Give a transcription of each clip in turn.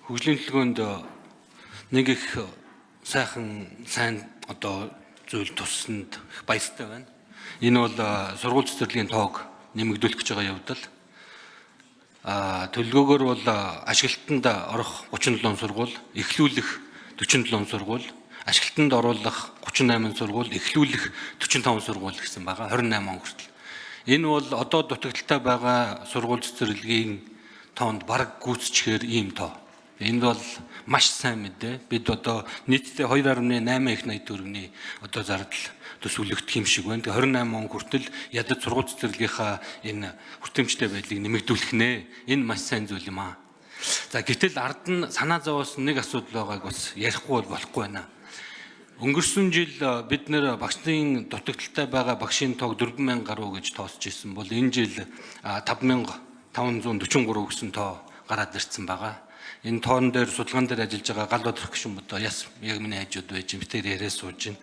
хөгжлийн төлөвлөгөөнд нэг их сайн одоо зүйл туссанд их баяртай байна. Энэ бол сургууль цэцэрлэгийн тоог нэмэгдүүлэх гэж байгаа явдал. Төлөвлөгөөгөр бол ашиглалтанд орох 37 сургууль, эхлүүлэх 47 сургууль, ашиглалтанд оруулах 38 сургууль, эхлүүлэх 45 сургууль гэсэн байгаа 28 он хүртэл. Энэ бол одоо дутагдaltaй байгаа сургууль цэцэрлэгийн тоонд бараг гүйцэтгэхээр ийм тоо. Энд бол маш сайн мэдээ. Бид одоо нийтдээ 2.8 их 80 төгрөгийн одоо зардал төсвөлөгдөх юм шиг байна. 28 он хүртэл ядаж сургууль цэцэрлэгийнхаа энэ хүртээмжтэй байдлыг нэмэгдүүлэх нэ. Энэ маш сайн зүйл юм аа. За гэтэл ард нь санаа зовоос нэг асуудал байгааг бас ярихгүй болохгүй байна. Өнгөрсөн жил бид нэр багшийн дутагдaltaй байгаа багшийн тоог 4000 гаруй гэж тооцож ирсэн бол энэ жил 5543 гэсэн тоо гараад ирсэн байгаа. Энэ тоон дээр судалгаан дээр ажиллаж байгаа гал бодрох гүшин бодоо яг миний хажууд байж юм битээр яриа сууж байна.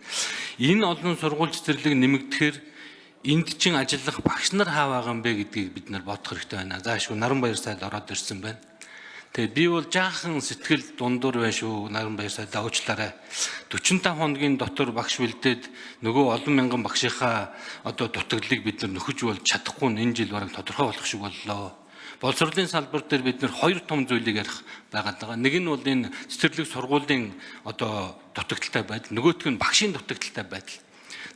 Энэ олон сургууль цэцэрлэг нэмэгдэхээр энд чин ажиллах багш нар хаа байгаа юм бэ гэдгийг бид нар бодох хэрэгтэй байна. Заашгүй Наранбаяр сайд ороод ирсэн байна. Тэгээд би бол жаахан сэтгэл дундуур байна шүү. Наранбаяр сайдаа уучлаарай. 45 хоногийн дотор багш бэлдээд нөгөө олон мянган багшийнхаа одоо дутагдлыг бид нар нөхөж бол чадахгүй энэ жил бараг тодорхой болох шиг боллоо. Боловсролын салбар дээр бид нэр хоёр том зүйлийг ярих байгаад байгаа. Нэг нь бол энэ цэцэрлэг сургуулийн одоо дутагдaltaй байдал, нөгөөх нь багшийн дутагдaltaй байдал.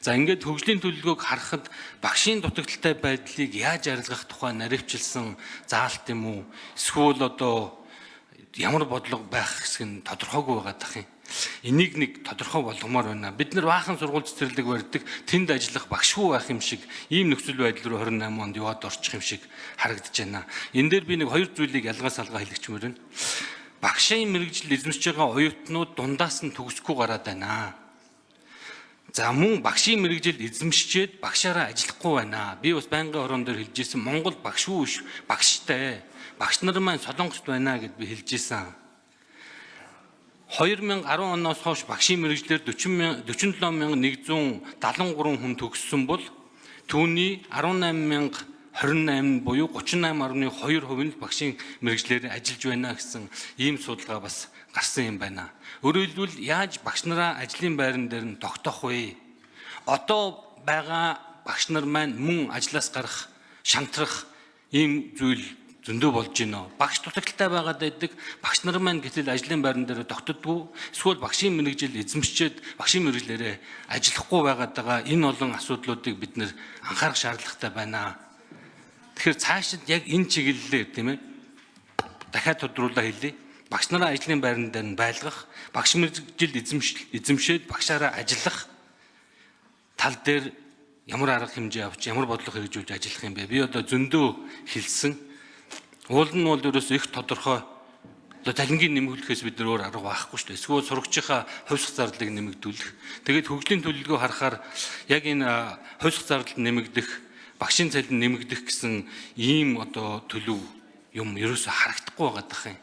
За ингээд хөгжлийн төлөвлөгөөг харахад багшийн дутагдaltaй байдлыг яаж арилгах тухай наривчилсан заалт юм уу? Эсвэл одоо ямар бодлого байх хэсэг нь тодорхойгүй байгаад ах юм. Энийг нэг тодорхой болгомоор байна. Бид нар баахан сургууль цэцэрлэг барьдаг, тэнд ажиллах багшгүй байх юм шиг ийм нөхцөл байдал руу 28 онд яваад орчих юм шиг харагдаж байна. Энэ дээр би нэг хоёр зүйлийг ялгаас алгаа хэлчихмээр байна. Багшийн мэрэгжил эзэмшиж байгаа оюутнууд дундаас нь төгсөхгүй гараад байна. За мөн багшийн мэрэгжил эзэмшчээд багшаараа ажиллахгүй байна. Би бас байнгын орон дээр хэлж ирсэн Монгол багшгүй биш, багштай. Багш нар маань Солонгост байна гэд би хэлж ирсэн. 2010 оноос хойш багшийн мэрэгжлэр 47173 хүн төгссөн бол түүний 18028 буюу 38.2% нь багшийн мэрэгжлээр ажиллаж байна гэсэн ийм судалгаа бас гарсан юм байна. Өөрөөр хэлбэл яаж багш нараа ажлын байран дээр нь тогтоох вэ? Одоо байгаа багш нар маань мөн ажлаас гарах, шантрах ийм зүйл зөндөө болж байна. Багш дутагдaltaй байгаад байдаг. Багш нар маань гэтэл ажлын байран дээр тогтдоггүй. Эсвэл багшийн мэрэгжил эзэмшчээд багшийн мэрэгжлээрээ ажиллахгүй байгаад байгаа энэ олон асуудлуудыг бид нэр анхаарах шаардлагатай байна. Тэгэхээр цаашид яг энэ чиглэлээр тийм ээ дахиад тодруулаа хэлье. Багш нараа ажлын байран дээр нь байлгах, багш мэрэгжил эзэмшээд багшаараа ажиллах тал дээр ямар арга хэмжээ авч ямар бодлого хэрэгжүүлж ажиллах юм бэ? Би одоо зөндөө хэлсэн. Уул нь бол ерөөс их тодорхой одоо талингийн нэмэгдүүлэхээс бид нар өөр арга байхгүй шүү дээ. Эсвэл сурагчийнхаа хувьсах зардлыг нэмэгдүүлэх. Тэгээд хөгжлийн төлөвлөгөө харахаар яг энэ хувьсах зардал нэмэгдэх, багшийн цалин нэмэгдэх гэсэн ийм одоо төлөв юм ерөөсө харагдахгүй байгаа юм.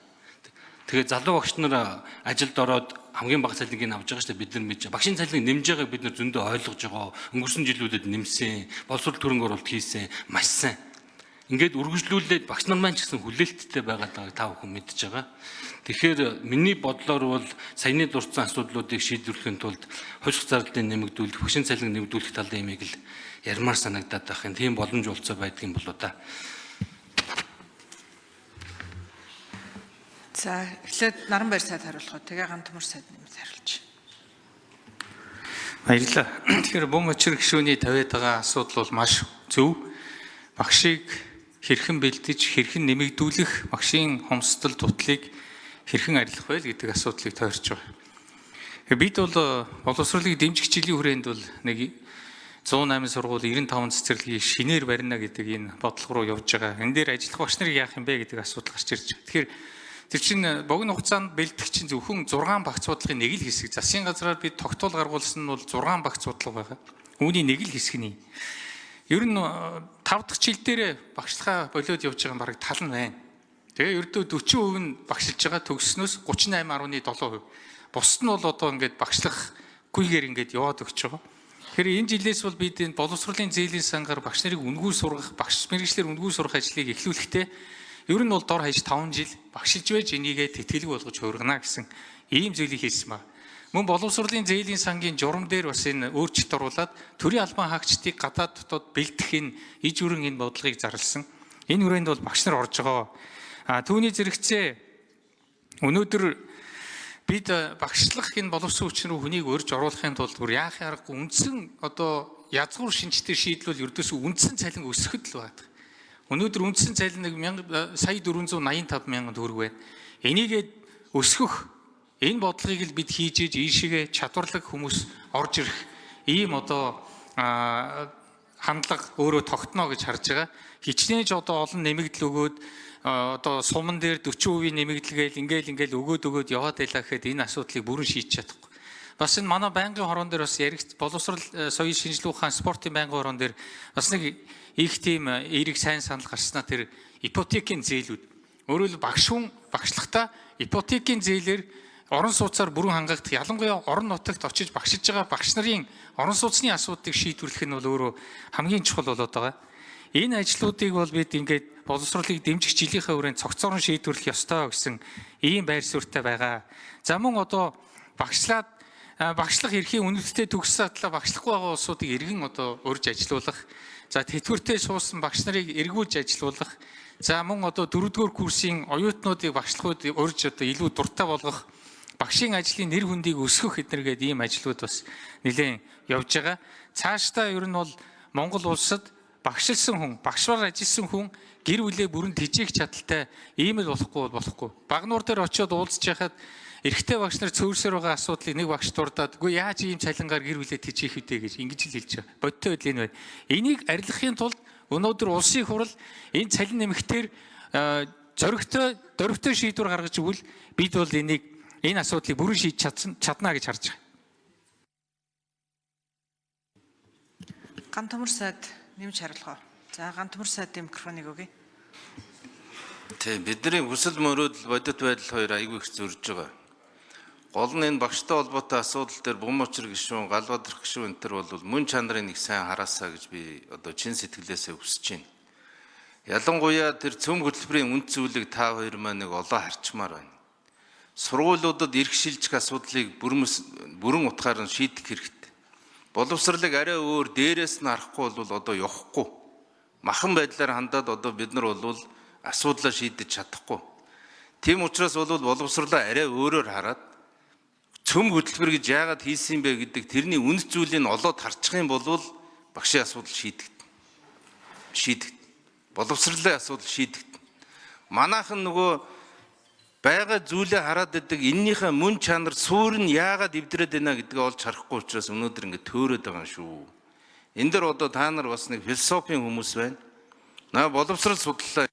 Тэгээд залуу багш нар ажилд ороод хамгийн бага цалиныг авч байгаа шүү дээ. Бид нар мэдж багшийн цалиныг нэмж байгааг бид нар зөндөө ойлгож байгаа. Өнгөрсөн жилүүдэд нэмсэн, боловсрол төрөнг оруулалт хийсэн, маш сайн. Ингээд үргэлжлүүлээд багш нар маань ч гэсэн хүлээлттэй байгаад байгааг та бүхэн мэдж байгаа. Тэгэхээр миний бодлоор бол саяны дурдсан асуудлуудыг шийдвэрлэхийн тулд хувьсах зардлын нэмэгдүүлэх, багшийн цалин нэмэгдүүлэх талын имийг л ярмаар санагдаад байх юм. Тийм боломж олцоо байдгийн болоо та. За эхлээд Наранбаяр сайд хариулах. Тэгээ Гантмөр сайд нэмж хариулж. Баярлалаа. Тэгэхээр бөм очир гишүүний тавиад байгаа асуудал бол маш зөв. Багшийг хэрхэн бэлдэж, хэрхэн нэмэгдүүлэх, багшийн хомсдол дутлыг хэрхэн арилгах вэ гэдэг асуудлыг тойрч байгаа. Бид бол боловсролыг дэмжих жилийн хүрээнд бол нэг 108 сургууль 95 цэцэрлэгийг шинээр барина гэдэг энэ бодлого руу явж байгаа. Энэ дээр ажиллах багш нарыг яах юм бэ гэдэг асуудал гарч ирж байна. Тэгэхээр тэр чинь богино хугацаанд бэлдэх чинь зөвхөн 6 багц бодлогын нэг л хэсэг. Засгийн газраар бид тогтоол гаргуулсан нь бол 6 багц бодлого байгаа. Үүний нэг л хэсэг нь. Ер нь 5 дахь жил дээр багшлахаа болоод явж байгаа бараг тал нь байна. Тэгээ ердөө 40% нь багшилж байгаа төгснөөс 38.7%. Бусд нь бол одоо ингээд багшлахгүйгээр ингээд яваад өгч байгаа. Тэгэхээр энэ жилээс бол бид энэ боловсролын зээлийн сангаар багш нарыг үнгүй сургах, багш мэргэжлэр үнгүй сурах ажлыг эхлүүлэхдээ ер нь бол дор хаяж 5 жил багшилж байж энийгээ тэтгэлэг болгож хувиргана гэсэн ийм зүйлийг хэлсэн ба. Мөн боловсролын зээлийн сангийн журам дээр бас энэ өөрчлөлт оруулаад төрийн албан хаагчдыг гадаад дотоод бэлтгэх энэ иж бүрэн энэ бодлогыг зарласан. Энэ хүрээнд бол багш нар орж байгаа. Түүний зэрэгцээ өнөөдөр бид багшлах энэ боловсон хүчин рүү хүнийг өрж оруулахын тулд яахын аргагүй үндсэн одоо язгуур шинжтэй шийдлүүл ердөөсөө үндсэн цалин өсөхөд л байдаг. Өнөөдөр үндсэн цалин 1,485 мянган төгрөг байна. Энийгээ өсгөх энэ бодлогыг л бид хийж иж ийшээгээ чадварлаг хүмүүс орж ирэх ийм одоо хандлага өөрөө тогтно гэж харж байгаа. Хичнээн ч одоо олон нэмэгдэл өгөөд одоо суман дээр 40% нэмэгдэлгээл ингээл өгөөд яваад байлаа гэхэд энэ асуудлыг бүрэн шийдэж чадахгүй. Бас энэ манай байнгын хорон дээр бас боловсрол соёлын шинжилгээ ухаан спортын байнгын хорон дээр бас нэг их тийм эерэг сайн санал гарснаа тэр ипотекийн зээлүүд. Өөрөөр багш хүн багшлахтаа ипотекийн зээлээр орон сууцаар бүрэн хангагдах, ялангуяа орон нутагт очиж багшиж байгаа багш нарын орон сууцны асуудлыг шийдвэрлэх нь бол өөрөө хамгийн чухал болоод байгаа. Энэ ажлуудыг бол бид ингээд боловсролыг дэмжих жилийнхээ хүрээнд цогцорон шийдвэрлэх ёстой гэсэн ийм байр суурьтай байгаа. За мөн одоо багшлах эрхийн үнэлттэй төгссөн атлаа багшлахгүй байгаа улсуудыг эргэн одоо урьж ажилуулах, за тэтгэвртэй суусан багш нарыг эргүүлж ажилуулах, за мөн одоо 4-р курсын оюутнуудыг багшлахууд урьж одоо илүү дуртай болгох, багшийн ажлын нэр хүндийг өсгөх эднэргээд ийм ажлууд бас нэлээд явж байгаа. Цаашдаа ер нь бол Монгол улсад багшилсан хүн, багшвар ажилласан хүн гэр бүлээ бүрэн тэжээх чадaltaй ийм л болохгүй. Багнуур дээр очиод уулзж яхад эрэгтэй багш нар цөөрсөр байгаа асуудлыг нэг багш дурдаад үгүй яаж ийм цалингаар гэр бүлээ тэжээх үдэ гэж ингэж л хэлж байгаа. Бодтой байдал энэ байна. Энийг арилгахын тулд өнөөдөр улсын хурал энэ цалин нэмэхтэр зоригтой шийдвэр гаргаж өгвөл бид бол энэ асуудлыг бүрэн шийдэж чадна гэж харж байгаа. Гантөмөр сайд нэмж хариулах. За Гантөмөр сайдын микрофоныг өгье. Тийм, бидний хүсэл мөрөөдөл бодит байдал хоёр айгүй их зөрж байгаа. Гол нь энэ багштай холбоотой асуудал дээр Бум учир гишүүн, Галбадрах гишүүн энэ төр бол мөн чанарыг нэг сайн хараасаа гэж би одоо чин сэтгэлээсээ хүсэж байна. Ялангуяа тэр цөм хөтөлбөрийн үнд зүйлийг та хоёр маань нэг олоо харчмаар байна. Сургуулиудад эрх шилжих асуудлыг бүрэн утгаар нь шийдэх хэрэгтэй. Боловсролыг арай өөр дээрээс нь харахгүй бол одоо явахгүй. Махан байдлаар хандаад одоо бид нар бол асуудлаа шийдэж чадахгүй. Тийм учраас бол боловсролоо арай өөрөөр хараад цөм хөтөлбөр гэж яагаад хийсэн бэ гэдэг тэрний үнэт зүйлийг олоод харчих юм бол багшийн асуудал шийдэгдэнэ. Боловсролын асуудал шийдэгдэнэ. Манайхан нөгөө байгаа зүйлээ хараад байдаг эннийхээ мөн чанар суур нь яагаад эвдрээд байна гэдгээ олж харахгүй учраас өнөөдөр ингэ төөрөөд байгаа юм шүү. Энэ дэр одоо та нар бас нэг философийн хүмүүс байна. Боловсрол судлаа